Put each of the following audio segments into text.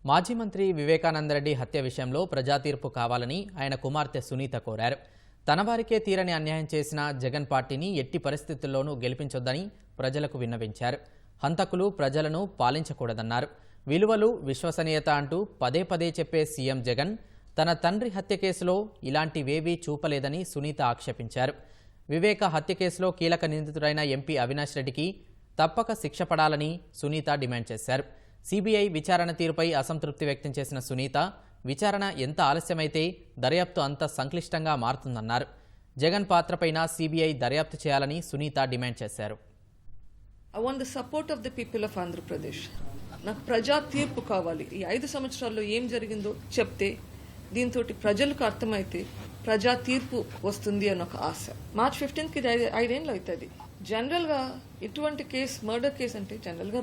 మాజీ మంత్రి వివేకానందరెడ్డి హత్య విషయంలో ప్రజా తీర్పు కావాలని ఆయన కుమార్తె సునీత కోరారు. తన వారికే తీరని అన్యాయం చేసిన జగన్ పార్టీని ఎట్టి పరిస్థితుల్లోనూ గెలిపించొద్దని ప్రజలకు విన్నవించారు. హంతకులు ప్రజలను పాలించకూడదన్నారు. విలువలు, విశ్వసనీయత అంటూ పదే పదే చెప్పే సీఎం జగన్ తన తండ్రి హత్య కేసులో ఇలాంటివేవీ చూపలేదని సునీత ఆక్షేపించారు. వివేక హత్య కేసులో కీలక నిందితుడైన ఎంపీ అవినాష్ రెడ్డికి తప్పక శిక్ష పడాలని సునీత డిమాండ్ చేశారు. సిబిఐ విచారణ తీరుపై అసంతృప్తి వ్యక్తం చేసిన సునీత, విచారణ ఎంత ఆలస్యమైతే దర్యాప్తు అంత సంక్లిష్టంగా మారుతుందన్నారు. జగన్ పాత్రపైన సిబిఐ దర్యాప్తు చేయాలని సునీత డిమాండ్ చేశారు. I want the support of the people of Andhra Pradesh. నాకు ప్రజా తీర్పు కావాలి. ఈ 5 సంవత్సరాల్లో ఏం జరిగిందో చెప్తే దీంతో ప్రజలకు అర్థమైతే ప్రజా తీర్పు వస్తుంది అని ఒక ఆశ. మార్చ్ 15కి 5 ఏళ్ళు అవుతుంది. జనరల్గా ఇటువంటి కేసు, మర్డర్ కేసు అంటే జనరల్గా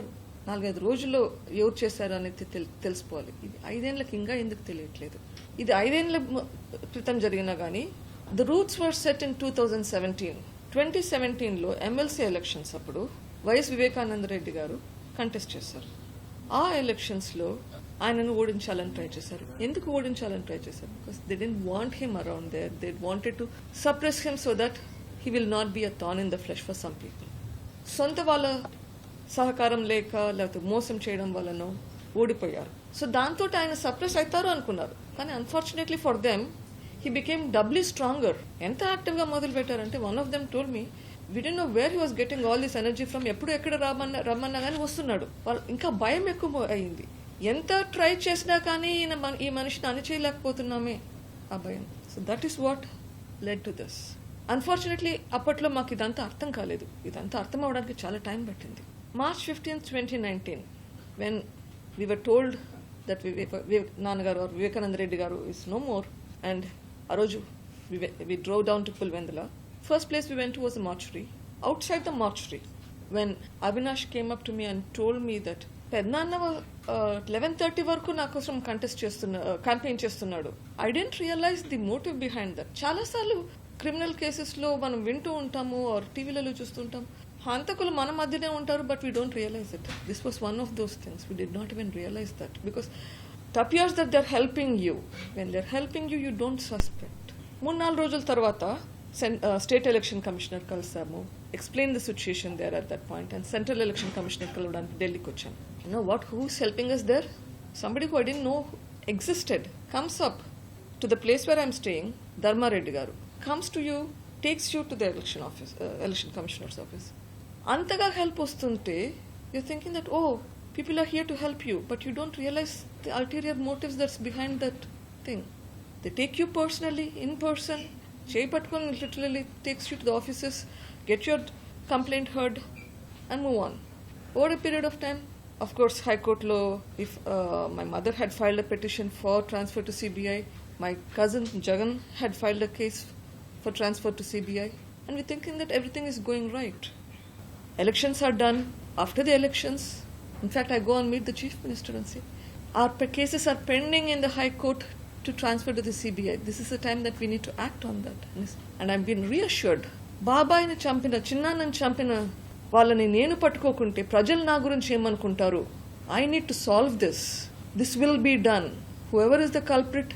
4-5 రోజుల్లో ఎవరు చేశారు అనేది తెలిసిపోవాలి. ఇది 5 ఏళ్ళకి ఇంకా ఎందుకు తెలియట్లేదు? ఇది 5 ఏళ్ళ క్రితం జరిగినా కానీ the roots were set in 2017. 2017లో ఎమ్మెల్సీ ఎలక్షన్స్ అప్పుడు వైఎస్ వివేకానందరెడ్డి గారు కంటెస్ట్ చేశారు. ఆ ఎలక్షన్స్లో ఆయనను ఓడించాలని ట్రై చేశారు. ఎందుకు ఓడించాలని ట్రై చేశారు? Because they don't want him around there. They wanted to suppress him so that he will not be a thorn in the flesh for some people. సొంత వాళ్ళ సహకారం లేక లేకపోతే మోసం చేయడం వలన ఓడిపోయారు. సో దాంతో ఆయన సప్రెస్ అవుతారు అనుకున్నారు. కానీ unfortunately for them he became doubly stronger. ఎంత యాక్టివ్గా మొదలు పెట్టారంటే one of them told me, we didn't know where he was getting all this energy from. ఎప్పుడు ఎక్కడ రమ్మన్నా కానీ వస్తున్నాడు. వాళ్ళు ఇంకా భయం ఎక్కువ అయింది. ఎంత ట్రై చేసినా కానీ ఈ మనిషిని అణిచేయలేకపోతున్నామే, ఆ భయం. So that is what led to this. Unfortunately అప్పట్లో మాకు ఇదంతా అర్థం కాలేదు. ఇదంతా అర్థం అవడానికి చాలా టైం పట్టింది. March 15th, 2019, when we were told that నాన్నగారు వివేకానందరెడ్డి గారు is no more, and ఆ రోజు we drove down to Pulvendula. First place we went to was a mortuary. Outside the mortuary, when Avinash came up to me and told me that పెద్దనాన్న 11:30 వరకు నా కోసం campaign చేస్తున్నాడు. I didn't realize the motive behind that. చాలాసార్లు criminal కేసెస్లో మనం వింటూ ఉంటాము, ఆర్ టీవీలలో చూస్తుంటాం, హంతకులు మన మధ్యనే ఉంటారు, but we don't realise it. This was one of those things. We did not even realise that because it appears that they're helping you. When they're helping you, you don't suspect. 3-4 రోజుల తర్వాత state election commissioner కలిసాము. Explain the situation there at that point. And central election commissioner కలవడానికి ఢిల్లీకి వచ్చాను. You know what, who is helping us there? Somebody who I didn't know existed comes up to the place where I'm staying, Dharma Reddy garu, comes to you, takes you to the election office, election commissioner's office. Antaga help ostunte you're thinking that, oh, people are here to help you, but you don't realize the ulterior motives that's behind that thing. They take you personally, in person, చేయి పట్టుకొని literally takes you to the offices, get your complaint heard and move on. Over a period of time, of course, High Court law, if my mother had filed a petition for transfer to CBI, my cousin Jagan had filed a case for transfer to CBI, and we're thinking that everything is going right. Elections are done. After the elections, in fact, I go and meet the Chief Minister and say, our cases are pending in the High Court to transfer to the CBI. This is the time that we need to act on that. And I've been reassured. బాబాయిని చంపిన, చిన్నాన్నని చంపిన వాళ్ళని నేను పట్టుకోకుంటే ప్రజలు నా గురించి ఏమనుకుంటారు? I need to solve this. This will be done. Whoever is the culprit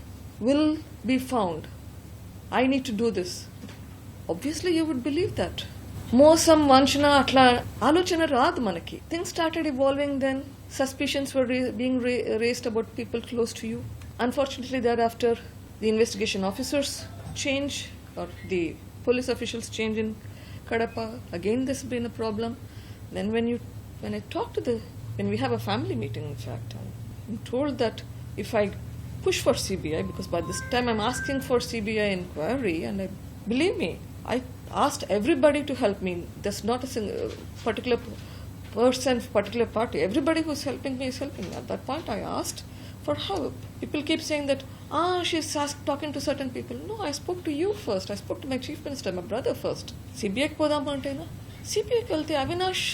will be found. I need to do this. Obviously, you would believe that. మోసం, వంచన, అట్లా ఆలోచన రాదు మనకి. Things started evolving then. Suspicions were being raised about people close to you. Unfortunately, thereafter, the investigation officers change, or the police officials change in Kadapa. Again, there's been a problem. Then when I talk to when we have a family meeting, in fact, I'm told that if I push for CBI, because by this time I'm asking for CBI inquiry, and believe me, I asked everybody to help me. There's not a particular person, particular party. Everybody who's helping me is helping me. At that point, I asked for help. People keep saying that, she's talking to certain people. No, I spoke to you first. I spoke to my chief minister, my brother first. CBIకి పోదామంటేనా? CBIకి వెళ్తే Avinash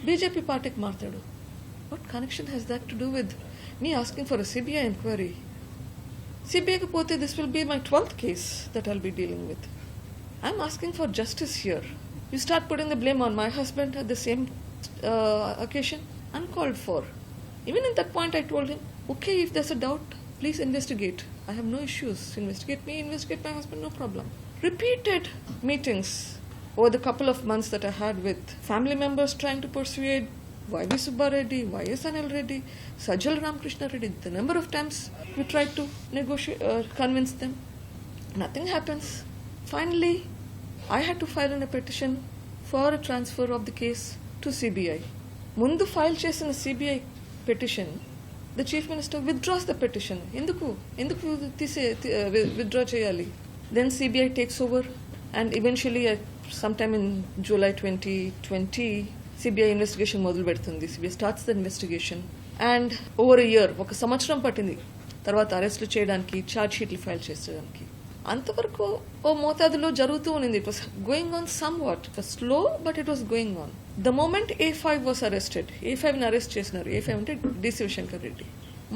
BJP పార్టీకి మారుతాడు. What connection has that to do with me asking for a CBI inquiry? CBIకి పోతే this will be my 12th case that I'll be dealing with. I'm asking for justice here. You start putting the blame on my husband at the same occasion, uncalled for. Even at that point I told him, okay, if there's a doubt, please investigate. I have no issues. Investigate me, investigate my husband, no problem. Repeated meetings over the couple of months that I had with family members trying to persuade Y.V. Subba Reddy, Y.S. Anil Reddy, Sajjal Ramakrishna Reddy. The number of times we tried to negotiate, convince them. Nothing happens. Finally, I had to file a petition for a transfer of the case to CBI. Mundu file చేసిన CBI petition, the Chief Minister withdraws the petition. ఎందుకు withdraw చేయాలి? Then CBI takes over, and eventually sometime in July 2020 CBI investigation మొదలు పెడుతుంది. CBI starts the investigation, and over a year, ఒక సంవత్సరం పట్టింది తర్వాత అరెస్టులు చేయడానికి, ఛార్జ్ షీట్లు ఫైల్ చేసేయడానికి. అంతవరకు ఓ మోతాదులో జరుగుతూ ఉంది. It was going on somewhat. It was slow, but it was going on. The moment A5 was arrested, A5ని అరెస్ట్ చేసినారు. A5 అంటే డి శివశంకర్ రెడ్డి.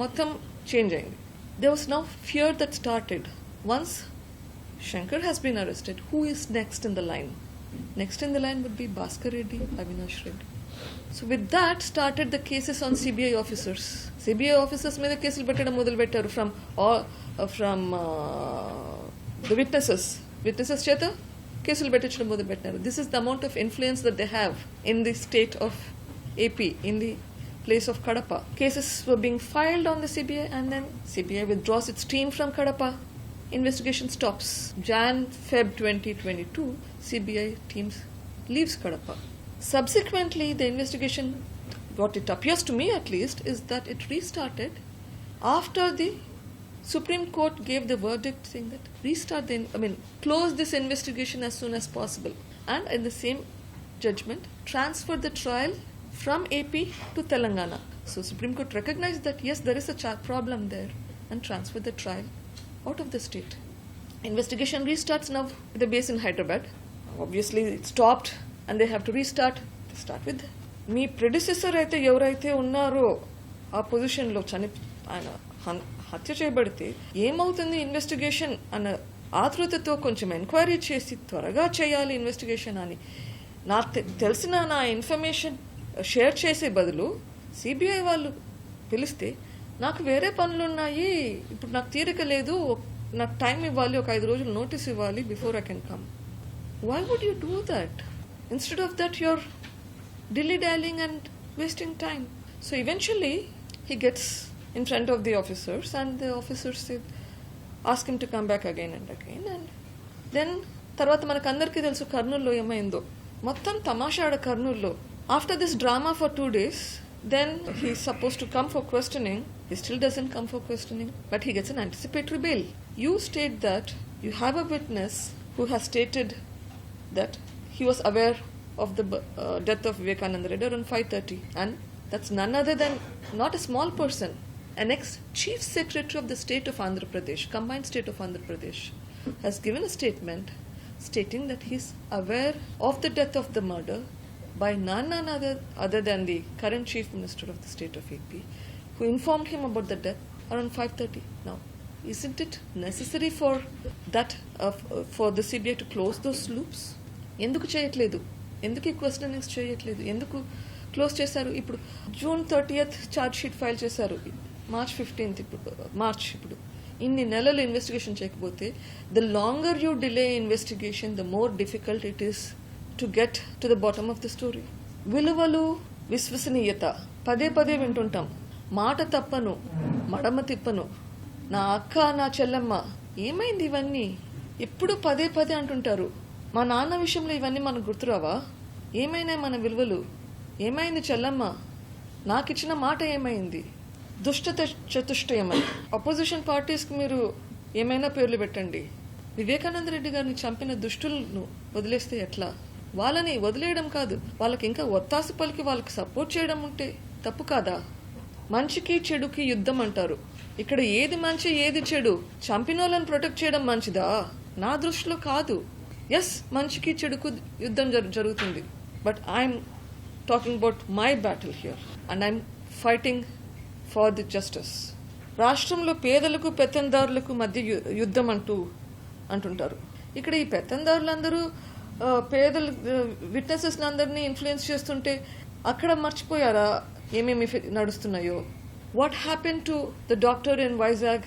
మొత్తం చేంజ్ అయింది. There was now fear that started. Once Shankar has been arrested, who is next in the line? Next in the line would be Bhaskar Reddy, Avinash Reddy. So with that started the cases on CBI officers. CBI officers మీద కేసులు పెట్టడం మొదలు పెట్టారు from the witnesses చేత కేసులు పెట్టించడం మొదలు పెట్టారు. This is the amount of influence that they have in the state of AP, in the place of Kadapa. Cases were being filed on the CBI, and then CBI withdraws its team from Kadapa. Investigation stops. Jan-Feb 2022, CBI teams leaves Kadapa. Subsequently, the investigation, what it appears to me at least, is that it restarted after the Supreme Court gave the verdict saying that close this investigation as soon as possible. And in the same judgment, transfer the trial from AP to Telangana. So Supreme Court recognized that yes, there is a problem there, and transfer the trial out of the state. Investigation restarts now with a base in Hyderabad. Obviously it stopped and they have to restart. They start with me predecessor అయితే ఎవరైతే ఉన్నారో ఆ పొజిషన్లో ఆయన హత్య చేయబడితే ఏమవుతుంది investigation అన్న ఆతృతతో కొంచెం ఎంక్వైరీ చేసి త్వరగా చేయాలి ఇన్వెస్టిగేషన్ అని నాకు తెలిసిన నా ఇన్ఫర్మేషన్ షేర్ చేసే బదులు సిబిఐ వాళ్ళు పిలిస్తే నాకు వేరే పనులు ఉన్నాయి, ఇప్పుడు నాకు తీరిక లేదు, నాకు టైం ఇవ్వాలి, ఒక 5 రోజులు నోటీస్ ఇవ్వాలి before I can come. Why would you do that? Instead of that your dilly-dallying and wasting time. So eventually he gets in front of the officers, and the officers ask him to come back again and again. And then తర్వాత మనకు అందరికీ తెలుసు కర్నూలులో ఏమైందో. మొత్తం తమాషాడ కర్నూలులో. After this drama for 2 days, then he's supposed to come for questioning. He still doesn't come for questioning, but he gets an anticipatory bail. You state that you have a witness who has stated that he was aware of the death of Viveka around 5:30, and that's none other than not a small person, an ex-chief secretary of the state of Andhra Pradesh, combined state of Andhra Pradesh, has given a statement stating that he's aware of the death of the murder by none other than the current chief minister of the state of AP, who informed him about the death around 5:30. Now, isn't it necessary for that for the CBI to close those loops? ఎందుకు చేయట్లేదు? ఎందుకు ఈ questionings చేయట్లేదు? ఎందుకు close చేశారు? ఇప్పుడు June 30th charge sheet file చేశారు, March 15th ఇప్పుడు ఇన్ని నెలలు ఇన్వెస్టిగేషన్ చేయకపోతే the longer you delay investigation the more difficult it is to get to the bottom of the story. విలువలు, విశ్వసనీయత పదే పదే వింటుంటాం. మాట తప్పను, మడమ తిప్పను, నా అక్క, నా చెల్లెమ్మ, ఏమైంది ఇవన్నీ? ఎప్పుడు పదే పదే అంటుంటారు. మా నాన్న విషయంలో ఇవన్నీ మనకు గుర్తురావా? ఏమైనా మన విలువలు? ఏమైంది చెల్లమ్మ? నాకిచ్చిన మాట ఏమైంది? దుష్టత చతుష్టయమని అపోజిషన్ పార్టీస్కి మీరు ఏమైనా పేర్లు పెట్టండి. వివేకానంద రెడ్డి గారిని చంపిన దుష్టులను వదిలేస్తే ఎట్లా? వాళ్ళని వదిలేయడం కాదు, వాళ్ళకి ఇంకా ఒత్తాసు పలికి వాళ్ళకి సపోర్ట్ చేయడం ఉంటే తప్పు కాదా? మంచికి చెడుకి యుద్ధం అంటారు. ఇక్కడ ఏది మంచి ఏది చెడు? చంపినోళ్ళని ప్రొటెక్ట్ చేయడం మంచిదా? నా దృష్టిలో కాదు. ఎస్, మంచికి చెడుకు యుద్ధం జరుగుతుంది, but I'm talking about my battle here and I'm fighting for the justice. రాష్ట్రంలో పేదలకు పెత్తందారులకు మధ్య యుద్ధం అంటుంటారు. ఇక్కడ ఈ పెత్తందారులందరూ పేదల విట్నెసెస్ అందరినీ ఇన్ఫ్లుయెన్స్ చేస్తుంటే అక్కడ మర్చిపోయారా ఏమేమి నడుస్తున్నాయో? What happened to the doctor in Vizag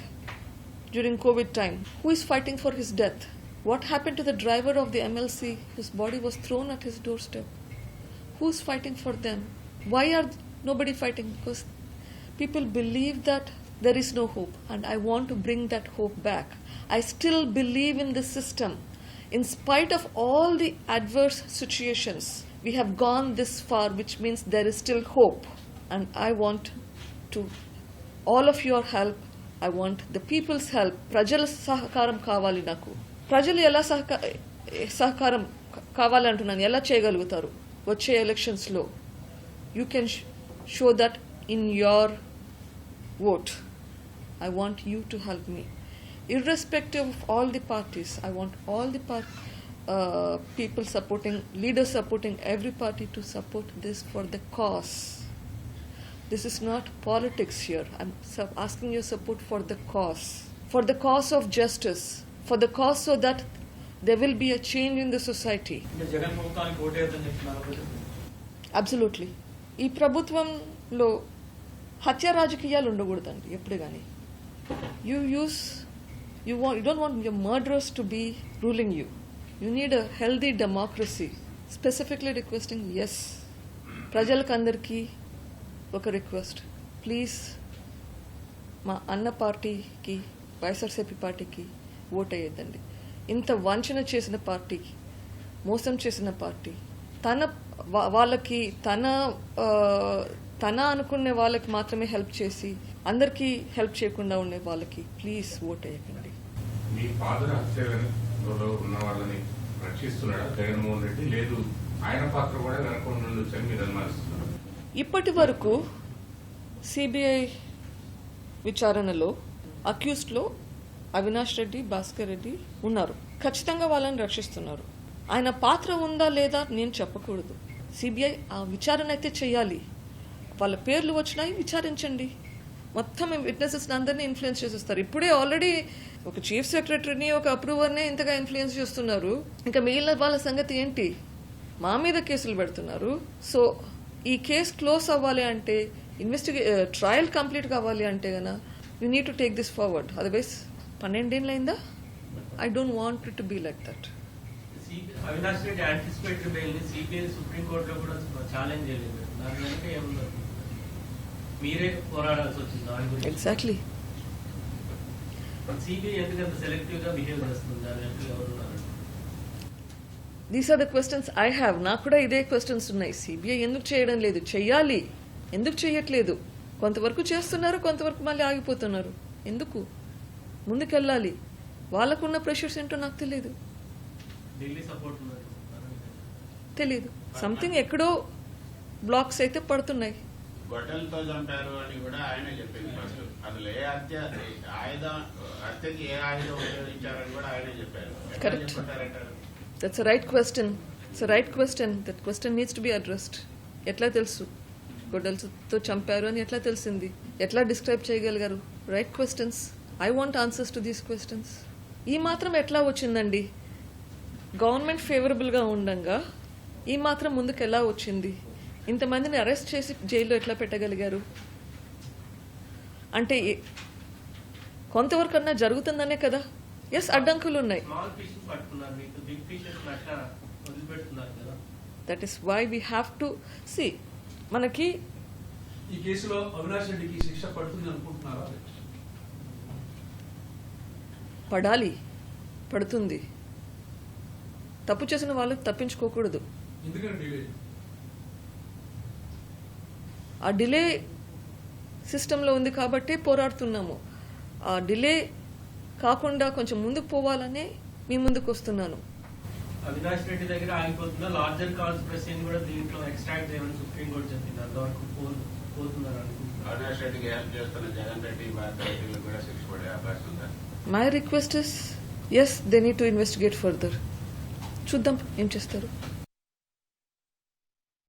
during COVID time? Who is fighting for his death? What happened to the driver of the MLC whose body was thrown at his doorstep? Who's fighting for them? Why are nobody fighting? Because people believe that there is no hope, and I want to bring that hope back. I still believe in the system. In spite of all the adverse situations, we have gone this far, which means there is still hope. And I want to all of your help. I want the people's help. Prajala sahakaram kavali naku. Prajalu ela sahakaram kavali antunnanu ela cheyagalugutaru వచ్చే ఎలక్షన్స్లో you can show that in your vote. I want you to help me. Irrespective of all the parties, I want all the people supporting, leaders supporting every party to support this for the cause. This is not politics here. I'm asking your support for the cause of justice, for the cause so that there will be a change in the society. Absolutely. ఈ ప్రభుత్వంలో హత్య రాజకీయాలు ఉండకూడదండి ఎప్పుడు కానీ. You don't want your murderers to be ruling you. You need a healthy democracy. Specifically requesting, yes, ప్రజలకు అందరికీ ఒక రిక్వెస్ట్, ప్లీజ్ మా అన్న పార్టీకి, వైఎస్ఆర్సీపీ పార్టీకి ఓట్ అయ్యేద్దండి. ఇంత వంచన చేసిన పార్టీకి, మోసం చేసిన పార్టీ, వాళ్ళకి తన అనుకునే వాళ్ళకి మాత్రమే హెల్ప్ చేసి అందరికీ హెల్ప్ చేయకుండా ఉండే వాళ్ళకి ప్లీజ్ ఓట్ వేయకండి. మీ ఫాదర్ హత్యలో ఉన్న వాళ్ళని రక్షిస్తున్నాడా జగన్మోహన్ రెడ్డి? లేదు ఆయన పాత్ర కూడా వెనక మీరు అనుమానిస్తున్నారు? ఇప్పటి వరకు సిబిఐ విచారణలో అక్యూస్డ్లో అవినాష్ రెడ్డి, భాస్కర్ రెడ్డి ఉన్నారు. ఖచ్చితంగా వాళ్ళని రక్షిస్తున్నారు. ఆయన పాత్ర ఉందా లేదా నేను చెప్పకూడదు. సిబిఐ ఆ విచారణ అయితే చేయాలి. వాళ్ళ పేర్లు వచ్చినాయి, విచారించండి. మొత్తం విట్నెసెస్ అందరినీ ఇన్ఫ్లుయెన్స్ చేసేస్తారు. ఇప్పుడే ఆల్రెడీ ఒక చీఫ్ సెక్రటరీని, ఒక అప్రూవర్నే ఇంతగా ఇన్ఫ్లుయెన్స్ చేస్తున్నారు. ఇంకా మిగిలిన వాళ్ళ సంగతి ఏంటి? మా మీద కేసులు పెడుతున్నారు. సో ఈ కేసు క్లోజ్ అవ్వాలి అంటే, ట్రయల్ కంప్లీట్ కావాలి అంటే gonna you need to take this forward. Otherwise 12 ఏళ్ళు అయిందా? I don't want it to be like that. Avinash Reddy anticipatory bail ని సిబిఐ సుప్రీంకోర్టులో కూడా ఛాలెంజ్ చేయలేదు. దాని వెనక ఏముంది? మీరే పోరాడాల్సి వచ్చింది దాని గురించి. ఎగ్జాక్ట్లీ. సిబిఐ ఎందుకంత సెలెక్టివ్ గా బిహేవ్ చేస్తుంది? దాని వెనక ఎవరున్నారు? These are the questions I have. నాకు కూడా ఇదే క్వశ్చన్స్ ఉన్నాయి. సిబిఐ ఎందుకు చేయడం లేదు? చెయ్యాలి. ఎందుకు చేయట్లేదు? కొంతవరకు చేస్తున్నారు, కొంతవరకు మళ్ళీ ఆగిపోతున్నారు. ఎందుకు? ముందుకెళ్ళాలి. వాళ్ళకున్న ప్రెషర్స్ ఏంటో నాకు తెలియదు. తెలీదు. సంథింగ్ ఎక్కడో బ్లాక్స్ అయితే పడుతున్నాయి. గొడ్డలతో చంపారు అని కూడా ఆయన చెప్పింది. ఫస్ట్ అసలు ఏ హత్యకి ఏ ఆయుధం ఉపయోగించారని కూడా ఆయనే చెప్పారు. Correct. That's a right question. It's a right question. That question needs to be addressed. ఎట్లా తెలుసు గొడ్డలతో చంపారు అని? ఎట్లా తెలిసింది? ఎట్లా డిస్క్రైబ్ చేయగలిగారు? Right questions. I want answers to these questions. ఈ మాత్రం ఎట్లా వచ్చిందండి? గవర్నమెంట్ ఫేవరబుల్గా ఉండగా ఈ మాత్రం ముందుకు ఎలా వచ్చింది? ఇంతమందిని అరెస్ట్ చేసి జైల్లో ఎట్లా పెట్టగలిగారు? అంటే కొంతవరకు అన్నా జరుగుతుందనే కదా. ఎస్, అడ్డంకులు ఉన్నాయి. That is why we have to see. మనకి ఈ కేసులో అవినాష్ రెడ్డికి శిక్ష పడుతుంది అనుకుంటున్నారా? పడాలి, పడుతుంది. తప్పు చేసిన వాళ్ళు తప్పించుకోకూడదు. ఆ డిలే సిస్టంలో ఉంది కాబట్టి పోరాడుతున్నాము. ఆ డిలే కాకుండా కొంచెం ముందుకు పోవాలనే మీ ముందుకు వస్తున్నాను. అవినాష్ రెడ్డి దగ్గర ఆగిపోతుందా? లార్జర్ కాన్స్పిరసీని కూడా దీంట్లో ఎక్స్ట్రాక్ట్ చేయమని సుప్రీం కోర్టు చెప్పింది. అంతవరకు పోతున్నారు అనుకుంటున్నారు. అవినాష్ రెడ్డికి హెల్ప్ చేస్తున్న జగన్ రెడ్డి, భాస్కర్ రెడ్డిలకు కూడా శిక్ష పడే అవకాశం ఉందా? My request is, yes, they need to investigate further. చూద్దాం ఏం చేస్తారు.